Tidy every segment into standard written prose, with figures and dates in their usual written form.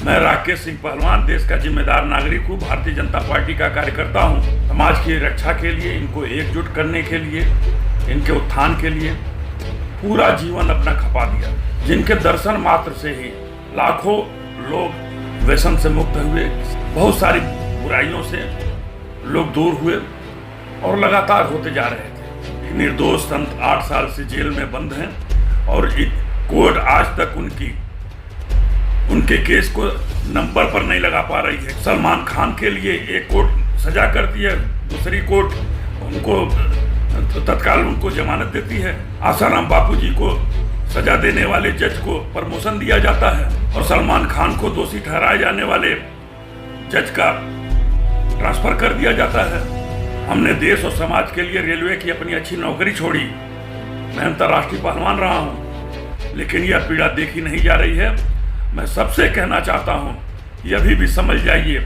मैं राकेश सिंह पहलवान देश का जिम्मेदार नागरिक हूँ, भारतीय जनता पार्टी का कार्यकर्ता हूँ। समाज की रक्षा के लिए, इनको एकजुट करने के लिए, इनके उत्थान के लिए पूरा जीवन अपना खपा दिया। जिनके दर्शन मात्र से ही लाखों लोग व्यसन से मुक्त हुए, बहुत सारी बुराइयों से लोग दूर हुए और लगातार होते जा रहे थे। निर्दोष संत 8 साल से जेल में बंद हैं और कोर्ट आज तक उनके केस को नंबर पर नहीं लगा पा रही है। सलमान खान के लिए एक कोर्ट सजा करती है, दूसरी कोर्ट उनको तत्काल उनको जमानत देती है। आसाराम बापूजी को सजा देने वाले जज को प्रमोशन दिया जाता है और सलमान खान को दोषी ठहराए जाने वाले जज का ट्रांसफर कर दिया जाता है। हमने देश और समाज के लिए रेलवे की अपनी अच्छी नौकरी छोड़ी। मैं अंतर्राष्ट्रीय पहलवान रहा हूँ, लेकिन यह पीड़ा देखी नहीं जा रही है। मैं सबसे कहना चाहता हूँ, यह भी समझ जाइए,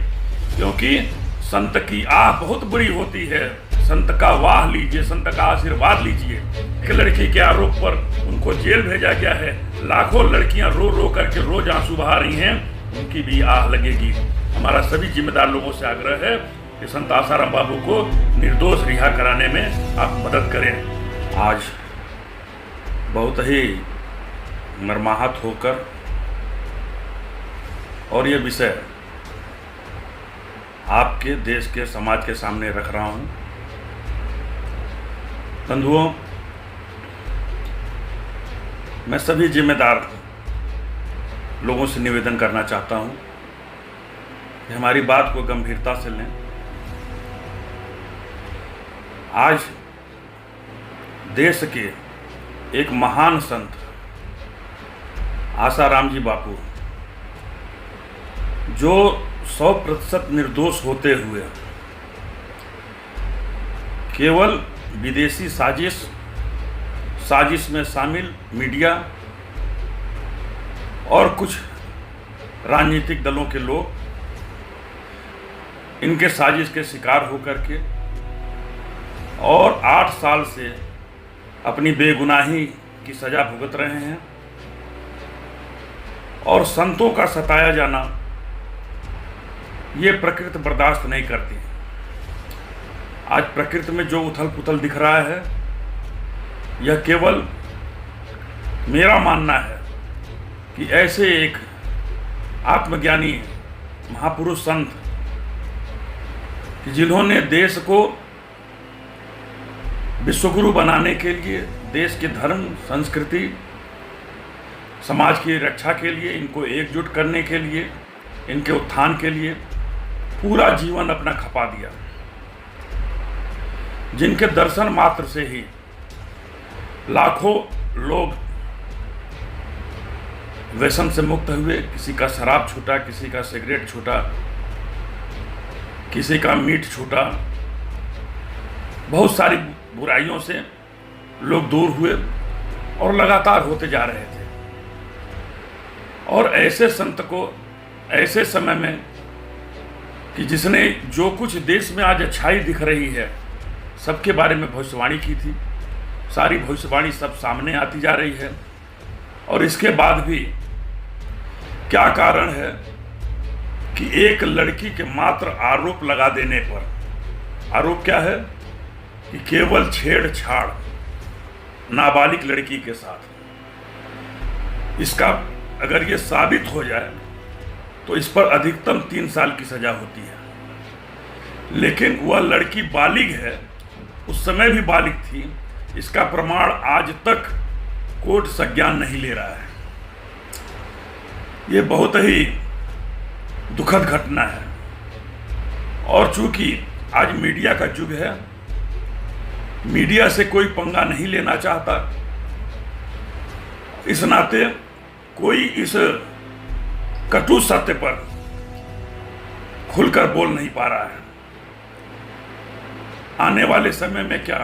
क्योंकि संत की आह बहुत बड़ी होती है। संत का वाह लीजिए, संत का आशीर्वाद लीजिए। एक लड़की के आरोप पर उनको जेल भेजा गया है। लाखों लड़कियां रो रो करके रोज आंसू बहा रही हैं, उनकी भी आह लगेगी। हमारा सभी जिम्मेदार लोगों से आग्रह है कि संत आसाराम बाबू को निर्दोष रिहा कराने में आप मदद करें। आज बहुत ही मर्माहत होकर और ये विषय आपके देश के समाज के सामने रख रहा हूँ। बंधुओं, मैं सभी जिम्मेदार लोगों से निवेदन करना चाहता हूँ कि हमारी बात को गंभीरता से लें। आज देश के एक महान संत आसाराम जी बापू, जो 100% निर्दोष होते हुए केवल विदेशी साजिश में शामिल मीडिया और कुछ राजनीतिक दलों के लोग इनके साजिश के शिकार होकर के और 8 साल से अपनी बेगुनाही की सजा भुगत रहे हैं। और संतों का सताया जाना ये प्रकृति बर्दाश्त नहीं करती। आज प्रकृति में जो उथल पुथल दिख रहा है, यह केवल मेरा मानना है कि ऐसे एक आत्मज्ञानी महापुरुष संत कि जिन्होंने देश को विश्वगुरु बनाने के लिए, देश के धर्म, संस्कृति, समाज की रक्षा के लिए, इनको एकजुट करने के लिए, इनके उत्थान के लिए पूरा जीवन अपना खपा दिया। जिनके दर्शन मात्र से ही लाखों लोग व्यसन से मुक्त हुए। किसी का शराब छूटा, किसी का सिगरेट छूटा, किसी का मीट छूटा। बहुत सारी बुराइयों से लोग दूर हुए और लगातार होते जा रहे थे। और ऐसे संत को ऐसे समय में कि जिसने जो कुछ देश में आज अच्छाई दिख रही है, सबके बारे में भविष्यवाणी की थी, सारी भविष्यवाणी सब सामने आती जा रही है। और इसके बाद भी क्या कारण है कि एक लड़की के मात्र आरोप लगा देने पर, आरोप क्या है कि केवल छेड़छाड़ नाबालिग लड़की के साथ, इसका अगर ये साबित हो जाए तो इस पर अधिकतम 3 साल की सजा होती है। लेकिन वह लड़की बालिग है, उस समय भी बालिग थी, इसका प्रमाण आज तक कोर्ट संज्ञान नहीं ले रहा है। ये बहुत ही दुखद घटना है। और चूंकि आज मीडिया का युग है, मीडिया से कोई पंगा नहीं लेना चाहता, इस नाते कोई इस कटु सत्य पर खुलकर बोल नहीं पा रहा है। आने वाले समय में क्या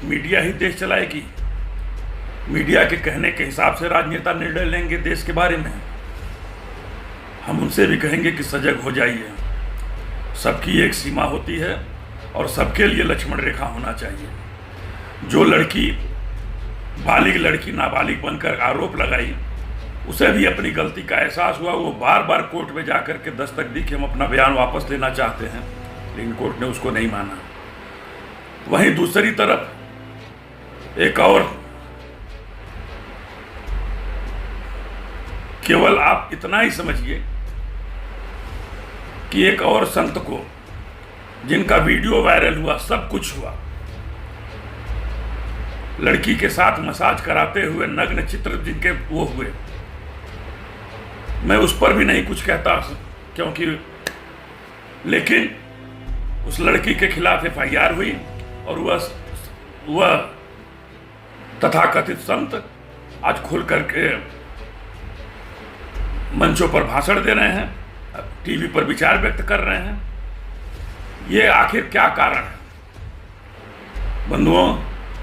मीडिया ही देश चलाएगी? मीडिया के कहने के हिसाब से राजनेता निर्णय लेंगे देश के बारे में। हम उनसे भी कहेंगे कि सजग हो जाइए। सबकी एक सीमा होती है और सबके लिए लक्ष्मण रेखा होना चाहिए। जो लड़की बालिग लड़की नाबालिग बनकर आरोप लगाई, उसे भी अपनी गलती का एहसास हुआ। वो बार बार कोर्ट में जाकर के दस्तक दी कि हम अपना बयान वापस लेना चाहते हैं, लेकिन कोर्ट ने उसको नहीं माना। वहीं दूसरी तरफ एक और, केवल आप इतना ही समझिए कि एक और संत को, जिनका वीडियो वायरल हुआ, सब कुछ हुआ, लड़की के साथ मसाज कराते हुए नग्न चित्र जिनके वो हुए, मैं उस पर भी नहीं कुछ कहता क्योंकि, लेकिन उस लड़की के खिलाफ FIR हुई और वह तथाकथित संत आज खुल करके मंचों पर भाषण दे रहे हैं, टीवी पर विचार व्यक्त कर रहे हैं। ये आखिर क्या कारण है? बंधुओं,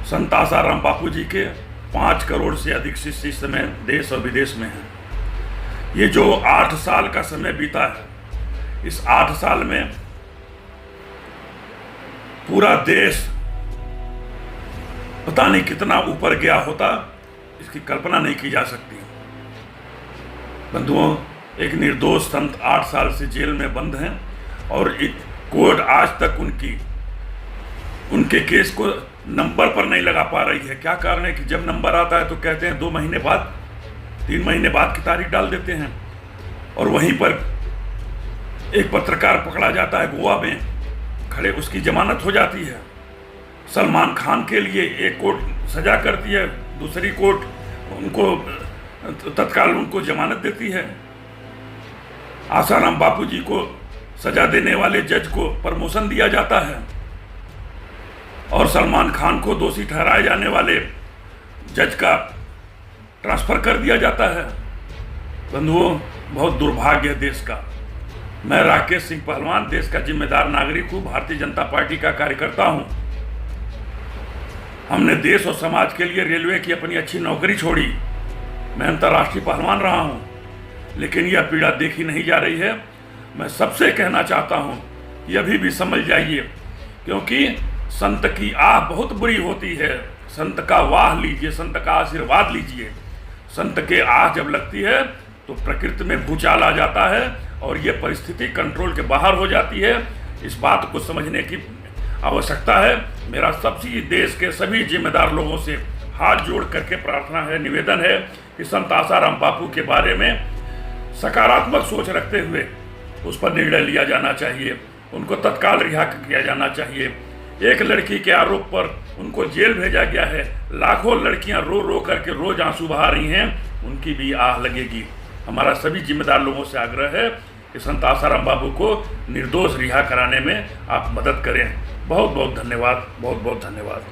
संत आसाराम बापू जी के 5 करोड़ से अधिक शिष्य इस समय देश और विदेश में हैं। ये जो 8 साल का समय बीता है, इस 8 साल में पूरा देश पता नहीं कितना ऊपर गया होता, इसकी कल्पना नहीं की जा सकती। बंधुओं, एक निर्दोष संत 8 साल से जेल में बंद हैं और कोर्ट आज तक उनके केस को नंबर पर नहीं लगा पा रही है। क्या कारण है कि जब नंबर आता है तो कहते हैं 2 महीने बाद, 3 महीने बाद की तारीख डाल देते हैं। और वहीं पर एक पत्रकार पकड़ा जाता है गोवा में खड़े, उसकी जमानत हो जाती है। सलमान खान के लिए एक कोर्ट सजा करती है, दूसरी कोर्ट उनको तत्काल उनको जमानत देती है। आसाराम बापू जी को सजा देने वाले जज को प्रमोशन दिया जाता है और सलमान खान को दोषी ठहराए जाने वाले जज का ट्रांसफर कर दिया जाता है। बंधुओं, बहुत दुर्भाग्य है देश का। मैं राकेश सिंह पहलवान, देश का जिम्मेदार नागरिक हूँ, भारतीय जनता पार्टी का कार्यकर्ता हूँ। हमने देश और समाज के लिए रेलवे की अपनी अच्छी नौकरी छोड़ी। मैं अंतर्राष्ट्रीय पहलवान रहा हूँ, लेकिन यह पीड़ा देखी नहीं जा रही है। मैं सबसे कहना चाहता हूँ कि अभी भी समझ जाइए, क्योंकि संत की आह बहुत बुरी होती है। संत का वाह लीजिए, संत का आशीर्वाद लीजिए। संत के आह जब लगती है तो प्रकृति में भूचाल आ जाता है और ये परिस्थिति कंट्रोल के बाहर हो जाती है। इस बात को समझने की आवश्यकता है। मेरा सभी देश के सभी जिम्मेदार लोगों से हाथ जोड़ करके प्रार्थना है, निवेदन है कि संत आसाराम बापू के बारे में सकारात्मक सोच रखते हुए उस पर निर्णय लिया जाना चाहिए। उनको तत्काल रिहा किया जाना चाहिए। एक लड़की के आरोप पर उनको जेल भेजा गया है। लाखों लड़कियां रो रो करके रोज आंसू बहा रही हैं, उनकी भी आह लगेगी। हमारा सभी जिम्मेदार लोगों से आग्रह है कि संत आसाराम बापू को निर्दोष रिहा कराने में आप मदद करें। बहुत बहुत धन्यवाद, बहुत बहुत धन्यवाद।